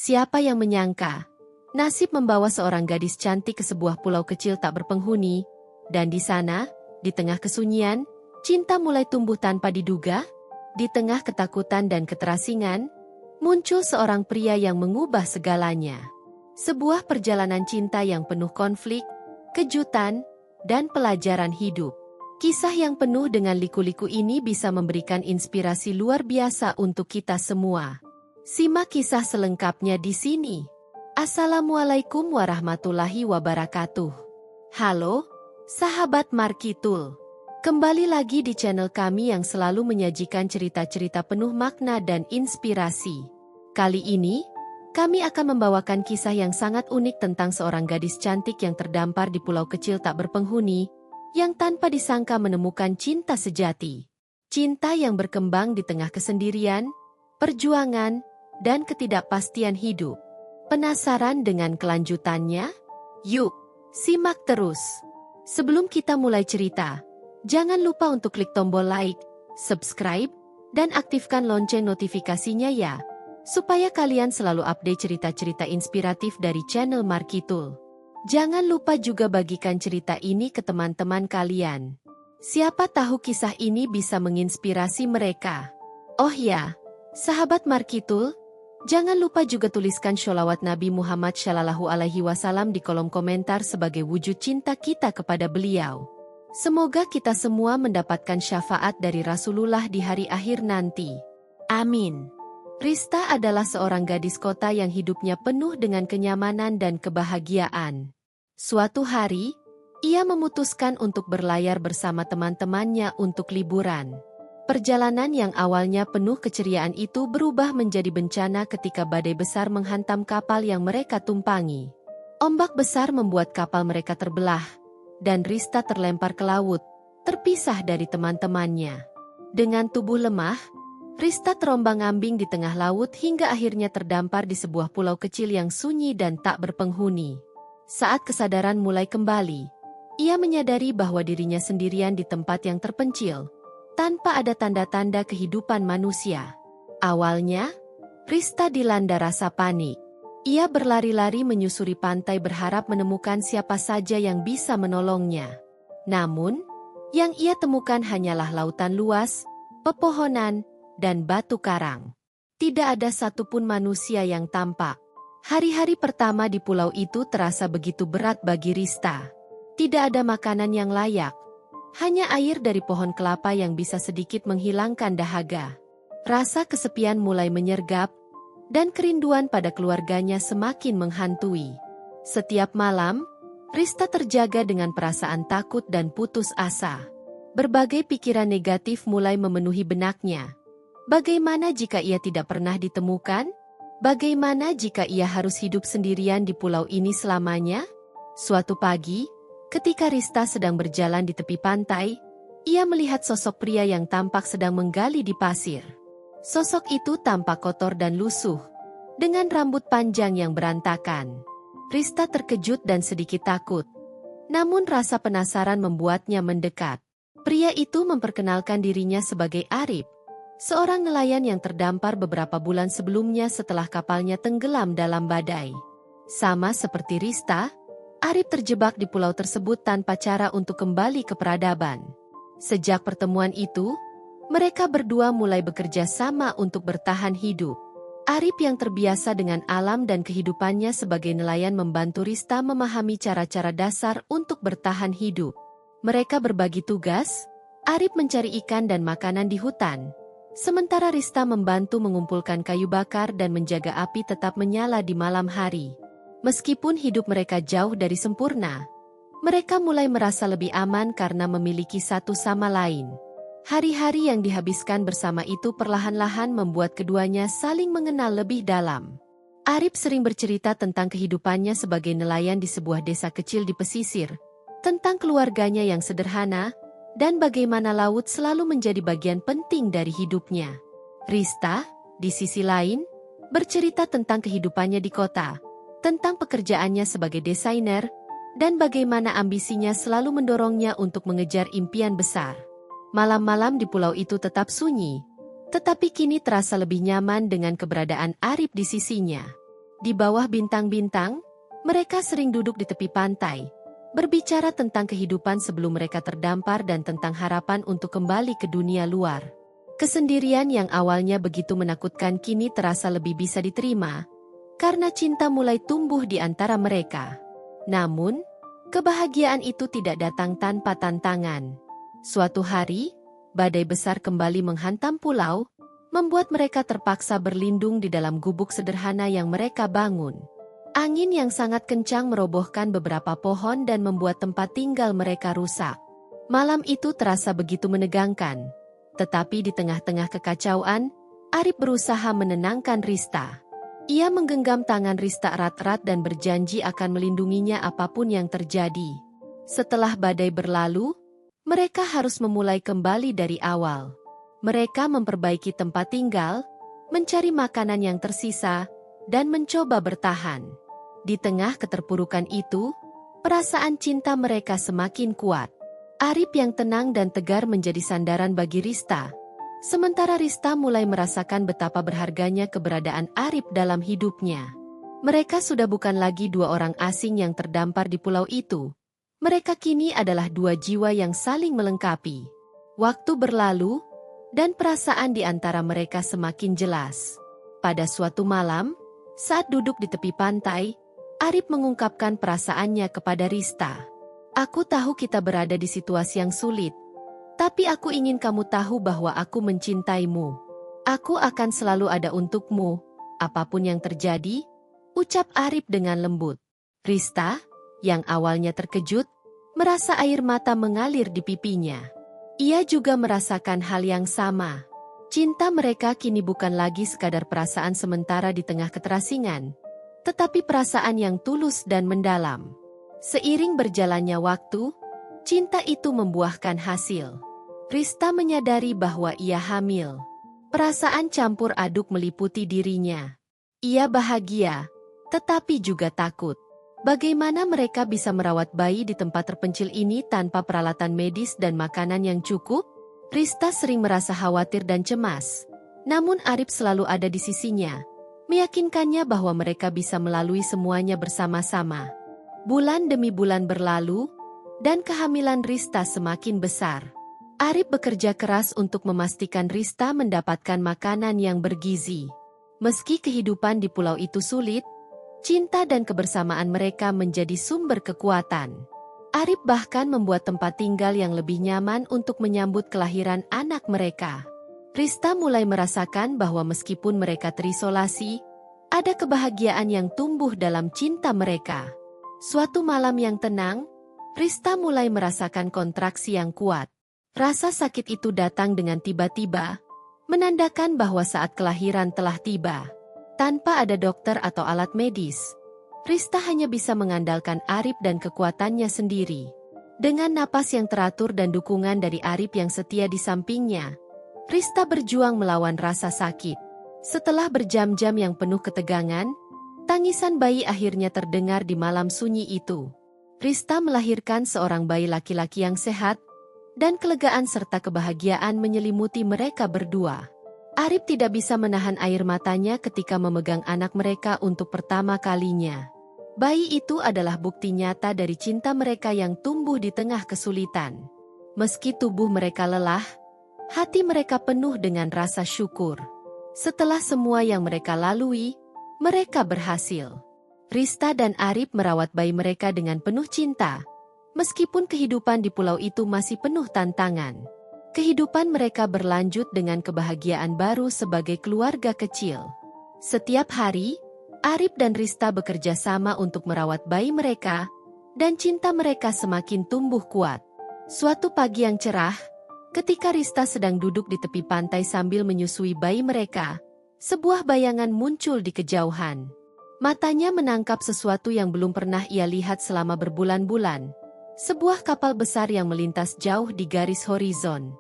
Siapa yang menyangka, nasib membawa seorang gadis cantik ke sebuah pulau kecil tak berpenghuni, dan di sana, di tengah kesunyian, cinta mulai tumbuh tanpa diduga. Di tengah ketakutan dan keterasingan, muncul seorang pria yang mengubah segalanya. Sebuah perjalanan cinta yang penuh konflik, kejutan, dan pelajaran hidup. Kisah yang penuh dengan liku-liku ini bisa memberikan inspirasi luar biasa untuk kita semua. Simak kisah selengkapnya di sini. Assalamualaikum warahmatullahi wabarakatuh. Halo, sahabat Markitul. Kembali lagi di channel kami yang selalu menyajikan cerita-cerita penuh makna dan inspirasi. Kali ini, kami akan membawakan kisah yang sangat unik tentang seorang gadis cantik yang terdampar di pulau kecil tak berpenghuni, yang tanpa disangka menemukan cinta sejati. Cinta yang berkembang di tengah kesendirian, perjuangan, dan ketidakpastian hidup. Penasaran dengan kelanjutannya? Yuk, simak terus. Sebelum kita mulai cerita, jangan lupa untuk klik tombol like, subscribe, dan aktifkan lonceng notifikasinya ya, supaya kalian selalu update cerita-cerita inspiratif dari channel Markitul. Jangan lupa juga bagikan cerita ini ke teman-teman kalian. Siapa tahu kisah ini bisa menginspirasi mereka. Oh ya, sahabat Markitul, jangan lupa juga tuliskan sholawat Nabi Muhammad SAW di kolom komentar sebagai wujud cinta kita kepada beliau. Semoga kita semua mendapatkan syafaat dari Rasulullah di hari akhir nanti. Amin. Rista adalah seorang gadis kota yang hidupnya penuh dengan kenyamanan dan kebahagiaan. Suatu hari, ia memutuskan untuk berlayar bersama teman-temannya untuk liburan. Perjalanan yang awalnya penuh keceriaan itu berubah menjadi bencana ketika badai besar menghantam kapal yang mereka tumpangi. Ombak besar membuat kapal mereka terbelah, dan Rista terlempar ke laut, terpisah dari teman-temannya. Dengan tubuh lemah, Rista terombang-ambing di tengah laut hingga akhirnya terdampar di sebuah pulau kecil yang sunyi dan tak berpenghuni. Saat kesadaran mulai kembali, ia menyadari bahwa dirinya sendirian di tempat yang terpencil, tanpa ada tanda-tanda kehidupan manusia. Awalnya, Rista dilanda rasa panik. Ia berlari-lari menyusuri pantai berharap menemukan siapa saja yang bisa menolongnya. Namun, yang ia temukan hanyalah lautan luas, pepohonan, dan batu karang. Tidak ada satupun manusia yang tampak. Hari-hari pertama di pulau itu terasa begitu berat bagi Rista. Tidak ada makanan yang layak. Hanya air dari pohon kelapa yang bisa sedikit menghilangkan dahaga. Rasa kesepian mulai menyergap, dan kerinduan pada keluarganya semakin menghantui. Setiap malam, Rista terjaga dengan perasaan takut dan putus asa. Berbagai pikiran negatif mulai memenuhi benaknya. Bagaimana jika ia tidak pernah ditemukan? Bagaimana jika ia harus hidup sendirian di pulau ini selamanya? Suatu pagi, ketika Rista sedang berjalan di tepi pantai, ia melihat sosok pria yang tampak sedang menggali di pasir. Sosok itu tampak kotor dan lusuh, dengan rambut panjang yang berantakan. Rista terkejut dan sedikit takut. Namun rasa penasaran membuatnya mendekat. Pria itu memperkenalkan dirinya sebagai Arif, seorang nelayan yang terdampar beberapa bulan sebelumnya setelah kapalnya tenggelam dalam badai. Sama seperti Rista, Arif terjebak di pulau tersebut tanpa cara untuk kembali ke peradaban. Sejak pertemuan itu, mereka berdua mulai bekerja sama untuk bertahan hidup. Arif yang terbiasa dengan alam dan kehidupannya sebagai nelayan membantu Rista memahami cara-cara dasar untuk bertahan hidup. Mereka berbagi tugas, Arif mencari ikan dan makanan di hutan, sementara Rista membantu mengumpulkan kayu bakar dan menjaga api tetap menyala di malam hari. Meskipun hidup mereka jauh dari sempurna, mereka mulai merasa lebih aman karena memiliki satu sama lain. Hari-hari yang dihabiskan bersama itu perlahan-lahan membuat keduanya saling mengenal lebih dalam. Arif sering bercerita tentang kehidupannya sebagai nelayan di sebuah desa kecil di pesisir, tentang keluarganya yang sederhana, dan bagaimana laut selalu menjadi bagian penting dari hidupnya. Rista, di sisi lain, bercerita tentang kehidupannya di kota, tentang pekerjaannya sebagai desainer, dan bagaimana ambisinya selalu mendorongnya untuk mengejar impian besar. Malam-malam di pulau itu tetap sunyi, tetapi kini terasa lebih nyaman dengan keberadaan Arif di sisinya. Di bawah bintang-bintang, mereka sering duduk di tepi pantai, berbicara tentang kehidupan sebelum mereka terdampar dan tentang harapan untuk kembali ke dunia luar. Kesendirian yang awalnya begitu menakutkan kini terasa lebih bisa diterima, karena cinta mulai tumbuh di antara mereka. Namun, kebahagiaan itu tidak datang tanpa tantangan. Suatu hari, badai besar kembali menghantam pulau, membuat mereka terpaksa berlindung di dalam gubuk sederhana yang mereka bangun. Angin yang sangat kencang merobohkan beberapa pohon dan membuat tempat tinggal mereka rusak. Malam itu terasa begitu menegangkan. Tetapi di tengah-tengah kekacauan, Arif berusaha menenangkan Rista. Ia menggenggam tangan Rista erat-erat dan berjanji akan melindunginya apapun yang terjadi. Setelah badai berlalu, mereka harus memulai kembali dari awal. Mereka memperbaiki tempat tinggal, mencari makanan yang tersisa, dan mencoba bertahan. Di tengah keterpurukan itu, perasaan cinta mereka semakin kuat. Arif yang tenang dan tegar menjadi sandaran bagi Rista. Sementara Rista mulai merasakan betapa berharganya keberadaan Arif dalam hidupnya. Mereka sudah bukan lagi dua orang asing yang terdampar di pulau itu. Mereka kini adalah dua jiwa yang saling melengkapi. Waktu berlalu, dan perasaan di antara mereka semakin jelas. Pada suatu malam, saat duduk di tepi pantai, Arif mengungkapkan perasaannya kepada Rista. Aku tahu kita berada di situasi yang sulit, tapi aku ingin kamu tahu bahwa aku mencintaimu. Aku akan selalu ada untukmu, apapun yang terjadi, ucap Arif dengan lembut. Rista, yang awalnya terkejut, merasa air mata mengalir di pipinya. Ia juga merasakan hal yang sama. Cinta mereka kini bukan lagi sekadar perasaan sementara di tengah keterasingan, tetapi perasaan yang tulus dan mendalam. Seiring berjalannya waktu, cinta itu membuahkan hasil. Rista menyadari bahwa ia hamil. Perasaan campur aduk meliputi dirinya. Ia bahagia, tetapi juga takut. Bagaimana mereka bisa merawat bayi di tempat terpencil ini tanpa peralatan medis dan makanan yang cukup? Rista sering merasa khawatir dan cemas. Namun Arif selalu ada di sisinya, meyakinkannya bahwa mereka bisa melalui semuanya bersama-sama. Bulan demi bulan berlalu, dan kehamilan Rista semakin besar. Arif bekerja keras untuk memastikan Rista mendapatkan makanan yang bergizi. Meski kehidupan di pulau itu sulit, cinta dan kebersamaan mereka menjadi sumber kekuatan. Arif bahkan membuat tempat tinggal yang lebih nyaman untuk menyambut kelahiran anak mereka. Rista mulai merasakan bahwa meskipun mereka terisolasi, ada kebahagiaan yang tumbuh dalam cinta mereka. Suatu malam yang tenang, Rista mulai merasakan kontraksi yang kuat. Rasa sakit itu datang dengan tiba-tiba, menandakan bahwa saat kelahiran telah tiba. Tanpa ada dokter atau alat medis, Rista hanya bisa mengandalkan Arif dan kekuatannya sendiri. Dengan napas yang teratur dan dukungan dari Arif yang setia di sampingnya, Rista berjuang melawan rasa sakit. Setelah berjam-jam yang penuh ketegangan, tangisan bayi akhirnya terdengar di malam sunyi itu. Rista melahirkan seorang bayi laki-laki yang sehat, dan kelegaan serta kebahagiaan menyelimuti mereka berdua. Arif tidak bisa menahan air matanya ketika memegang anak mereka untuk pertama kalinya. Bayi itu adalah bukti nyata dari cinta mereka yang tumbuh di tengah kesulitan. Meski tubuh mereka lelah, hati mereka penuh dengan rasa syukur. Setelah semua yang mereka lalui, mereka berhasil. Rista dan Arif merawat bayi mereka dengan penuh cinta, meskipun kehidupan di pulau itu masih penuh tantangan. Kehidupan mereka berlanjut dengan kebahagiaan baru sebagai keluarga kecil. Setiap hari, Arif dan Rista bekerja sama untuk merawat bayi mereka, dan cinta mereka semakin tumbuh kuat. Suatu pagi yang cerah, ketika Rista sedang duduk di tepi pantai sambil menyusui bayi mereka, sebuah bayangan muncul di kejauhan. Matanya menangkap sesuatu yang belum pernah ia lihat selama berbulan-bulan. Sebuah kapal besar yang melintas jauh di garis horizon.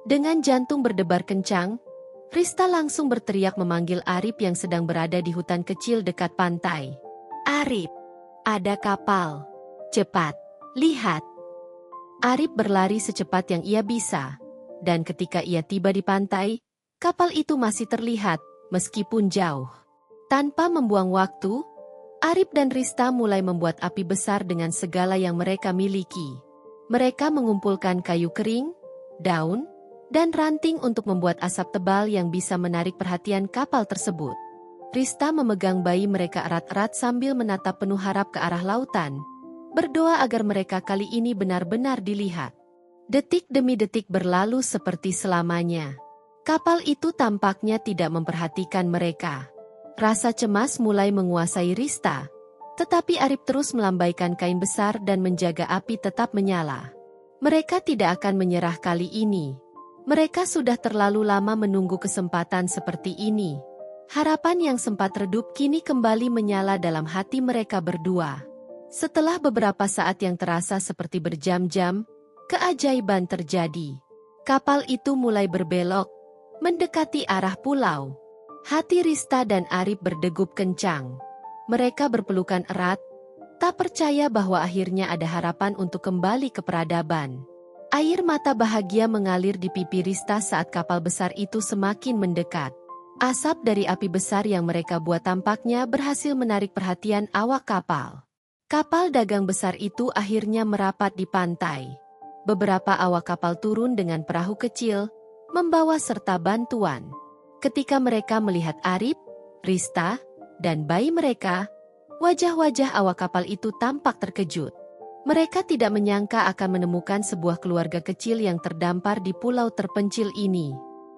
Dengan jantung berdebar kencang, Rista langsung berteriak memanggil Arif yang sedang berada di hutan kecil dekat pantai. Arif, ada kapal. Cepat, lihat. Arif berlari secepat yang ia bisa, dan ketika ia tiba di pantai, kapal itu masih terlihat, meskipun jauh. Tanpa membuang waktu, Arip dan Rista mulai membuat api besar dengan segala yang mereka miliki. Mereka mengumpulkan kayu kering, daun, dan ranting untuk membuat asap tebal yang bisa menarik perhatian kapal tersebut. Rista memegang bayi mereka erat-erat sambil menatap penuh harap ke arah lautan, berdoa agar mereka kali ini benar-benar dilihat. Detik demi detik berlalu seperti selamanya. Kapal itu tampaknya tidak memperhatikan mereka. Rasa cemas mulai menguasai Rista, tetapi Arip terus melambaikan kain besar dan menjaga api tetap menyala. Mereka tidak akan menyerah kali ini. Mereka sudah terlalu lama menunggu kesempatan seperti ini. Harapan yang sempat redup kini kembali menyala dalam hati mereka berdua. Setelah beberapa saat yang terasa seperti berjam-jam, keajaiban terjadi. Kapal itu mulai berbelok, mendekati arah pulau. Hati Rista dan Arip berdegup kencang. Mereka berpelukan erat, tak percaya bahwa akhirnya ada harapan untuk kembali ke peradaban. Air mata bahagia mengalir di pipi Rista saat kapal besar itu semakin mendekat. Asap dari api besar yang mereka buat tampaknya berhasil menarik perhatian awak kapal. Kapal dagang besar itu akhirnya merapat di pantai. Beberapa awak kapal turun dengan perahu kecil, membawa serta bantuan. Ketika mereka melihat Arip, Rista, dan bayi mereka, wajah-wajah awak kapal itu tampak terkejut. Mereka tidak menyangka akan menemukan sebuah keluarga kecil yang terdampar di pulau terpencil ini.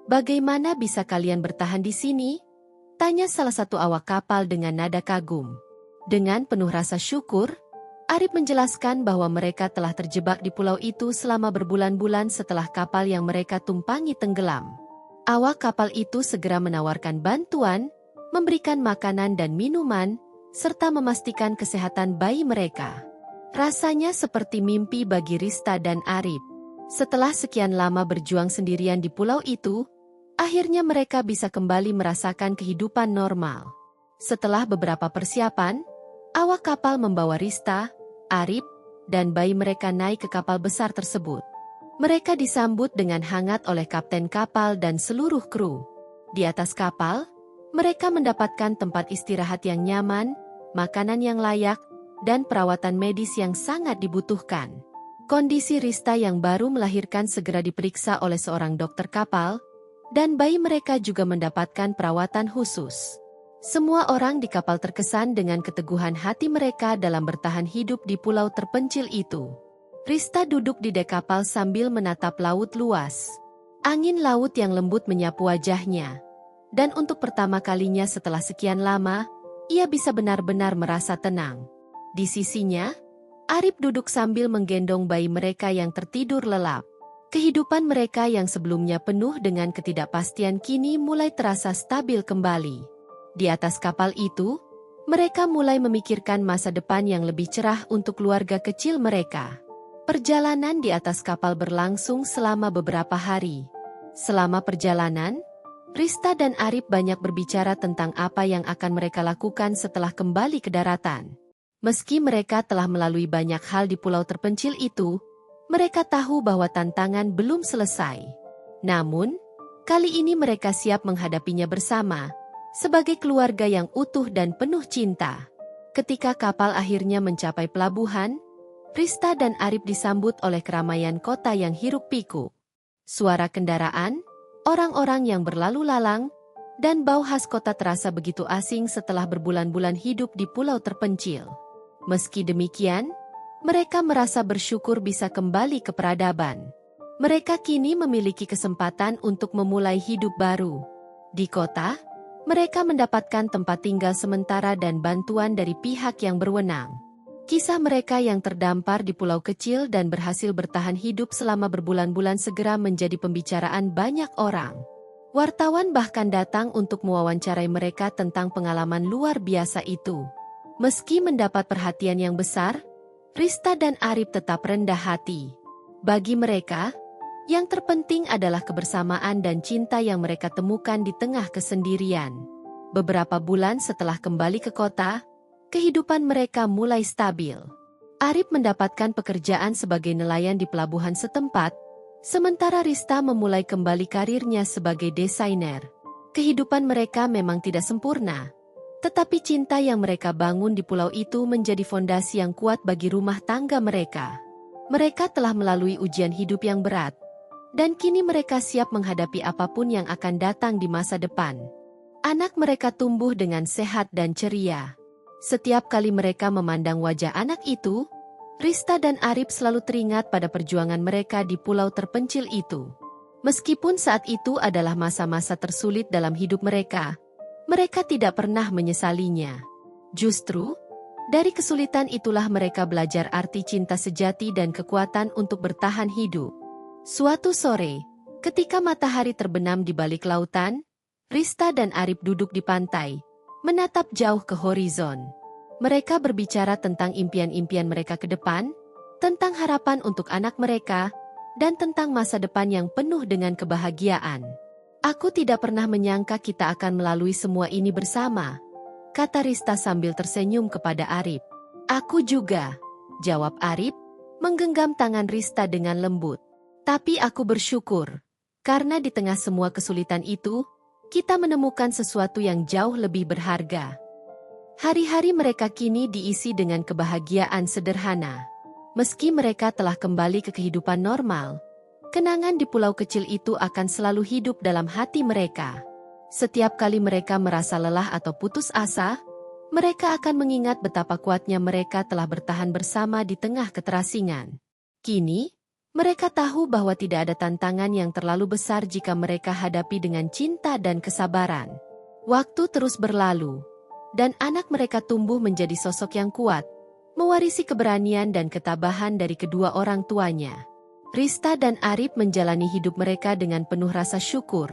"Bagaimana bisa kalian bertahan di sini?" tanya salah satu awak kapal dengan nada kagum. Dengan penuh rasa syukur, Arip menjelaskan bahwa mereka telah terjebak di pulau itu selama berbulan-bulan setelah kapal yang mereka tumpangi tenggelam. Awak kapal itu segera menawarkan bantuan, memberikan makanan dan minuman, serta memastikan kesehatan bayi mereka. Rasanya seperti mimpi bagi Rista dan Arip. Setelah sekian lama berjuang sendirian di pulau itu, akhirnya mereka bisa kembali merasakan kehidupan normal. Setelah beberapa persiapan, awak kapal membawa Rista, Arip, dan bayi mereka naik ke kapal besar tersebut. Mereka disambut dengan hangat oleh kapten kapal dan seluruh kru. Di atas kapal, mereka mendapatkan tempat istirahat yang nyaman, makanan yang layak, dan perawatan medis yang sangat dibutuhkan. Kondisi Rista yang baru melahirkan segera diperiksa oleh seorang dokter kapal, dan bayi mereka juga mendapatkan perawatan khusus. Semua orang di kapal terkesan dengan keteguhan hati mereka dalam bertahan hidup di pulau terpencil itu. Rista duduk di dek kapal sambil menatap laut luas. Angin laut yang lembut menyapu wajahnya. Dan untuk pertama kalinya setelah sekian lama, ia bisa benar-benar merasa tenang. Di sisinya, Arip duduk sambil menggendong bayi mereka yang tertidur lelap. Kehidupan mereka yang sebelumnya penuh dengan ketidakpastian kini mulai terasa stabil kembali. Di atas kapal itu, mereka mulai memikirkan masa depan yang lebih cerah untuk keluarga kecil mereka. Perjalanan di atas kapal berlangsung selama beberapa hari. Selama perjalanan, Rista dan Arip banyak berbicara tentang apa yang akan mereka lakukan setelah kembali ke daratan. Meski mereka telah melalui banyak hal di pulau terpencil itu, mereka tahu bahwa tantangan belum selesai. Namun, kali ini mereka siap menghadapinya bersama, sebagai keluarga yang utuh dan penuh cinta. Ketika kapal akhirnya mencapai pelabuhan, Rista dan Arip disambut oleh keramaian kota yang hiruk-pikuk. Suara kendaraan, orang-orang yang berlalu lalang, dan bau khas kota terasa begitu asing setelah berbulan-bulan hidup di pulau terpencil. Meski demikian, mereka merasa bersyukur bisa kembali ke peradaban. Mereka kini memiliki kesempatan untuk memulai hidup baru. Di kota, mereka mendapatkan tempat tinggal sementara dan bantuan dari pihak yang berwenang. Kisah mereka yang terdampar di pulau kecil dan berhasil bertahan hidup selama berbulan-bulan segera menjadi pembicaraan banyak orang. Wartawan bahkan datang untuk mewawancarai mereka tentang pengalaman luar biasa itu. Meski mendapat perhatian yang besar, Rista dan Arip tetap rendah hati. Bagi mereka, yang terpenting adalah kebersamaan dan cinta yang mereka temukan di tengah kesendirian. Beberapa bulan setelah kembali ke kota, kehidupan mereka mulai stabil. Arip mendapatkan pekerjaan sebagai nelayan di pelabuhan setempat, sementara Rista memulai kembali karirnya sebagai desainer. Kehidupan mereka memang tidak sempurna, Tetapi cinta yang mereka bangun di pulau itu menjadi fondasi yang kuat bagi rumah tangga mereka. Mereka telah melalui ujian hidup yang berat, dan kini mereka siap menghadapi apapun yang akan datang di masa depan. Anak mereka tumbuh dengan sehat dan ceria. Setiap kali mereka memandang wajah anak itu, Rista dan Arip selalu teringat pada perjuangan mereka di pulau terpencil itu. Meskipun saat itu adalah masa-masa tersulit dalam hidup mereka tidak pernah menyesalinya. Justru, dari kesulitan itulah mereka belajar arti cinta sejati dan kekuatan untuk bertahan hidup. Suatu sore, ketika matahari terbenam di balik lautan, Rista dan Arip duduk di pantai, menatap jauh ke horizon. Mereka berbicara tentang impian-impian mereka ke depan, tentang harapan untuk anak mereka, dan tentang masa depan yang penuh dengan kebahagiaan. Aku tidak pernah menyangka kita akan melalui semua ini bersama, kata Rista sambil tersenyum kepada Arip. Aku juga, jawab Arip, menggenggam tangan Rista dengan lembut. Tapi aku bersyukur, karena di tengah semua kesulitan itu, kita menemukan sesuatu yang jauh lebih berharga. Hari-hari mereka kini diisi dengan kebahagiaan sederhana. Meski mereka telah kembali ke kehidupan normal, kenangan di pulau kecil itu akan selalu hidup dalam hati mereka. Setiap kali mereka merasa lelah atau putus asa, mereka akan mengingat betapa kuatnya mereka telah bertahan bersama di tengah keterasingan. Kini, mereka tahu bahwa tidak ada tantangan yang terlalu besar jika mereka hadapi dengan cinta dan kesabaran. Waktu terus berlalu, dan anak mereka tumbuh menjadi sosok yang kuat, mewarisi keberanian dan ketabahan dari kedua orang tuanya. Rista dan Arip menjalani hidup mereka dengan penuh rasa syukur,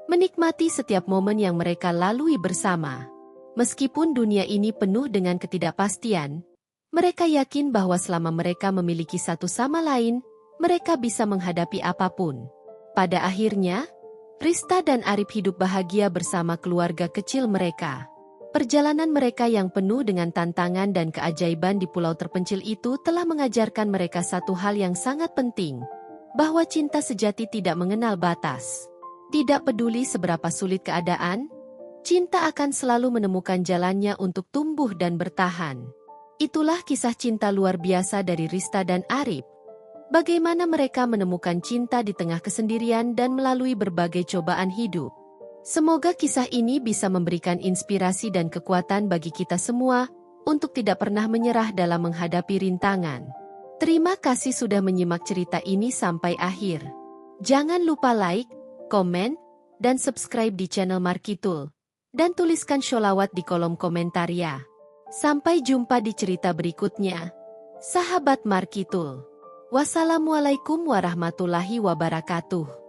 menikmati setiap momen yang mereka lalui bersama. Meskipun dunia ini penuh dengan ketidakpastian, mereka yakin bahwa selama mereka memiliki satu sama lain, mereka bisa menghadapi apapun. Pada akhirnya, Rista dan Arip hidup bahagia bersama keluarga kecil mereka. Perjalanan mereka yang penuh dengan tantangan dan keajaiban di pulau terpencil itu telah mengajarkan mereka satu hal yang sangat penting, bahwa cinta sejati tidak mengenal batas. Tidak peduli seberapa sulit keadaan, cinta akan selalu menemukan jalannya untuk tumbuh dan bertahan. Itulah kisah cinta luar biasa dari Rista dan Arip. Bagaimana mereka menemukan cinta di tengah kesendirian dan melalui berbagai cobaan hidup. Semoga kisah ini bisa memberikan inspirasi dan kekuatan bagi kita semua untuk tidak pernah menyerah dalam menghadapi rintangan. Terima kasih sudah menyimak cerita ini sampai akhir. Jangan lupa like, komen, dan subscribe di channel Markitul. Dan tuliskan sholawat di kolom komentar ya. Sampai jumpa di cerita berikutnya. Sahabat Markitul. Wassalamualaikum warahmatullahi wabarakatuh.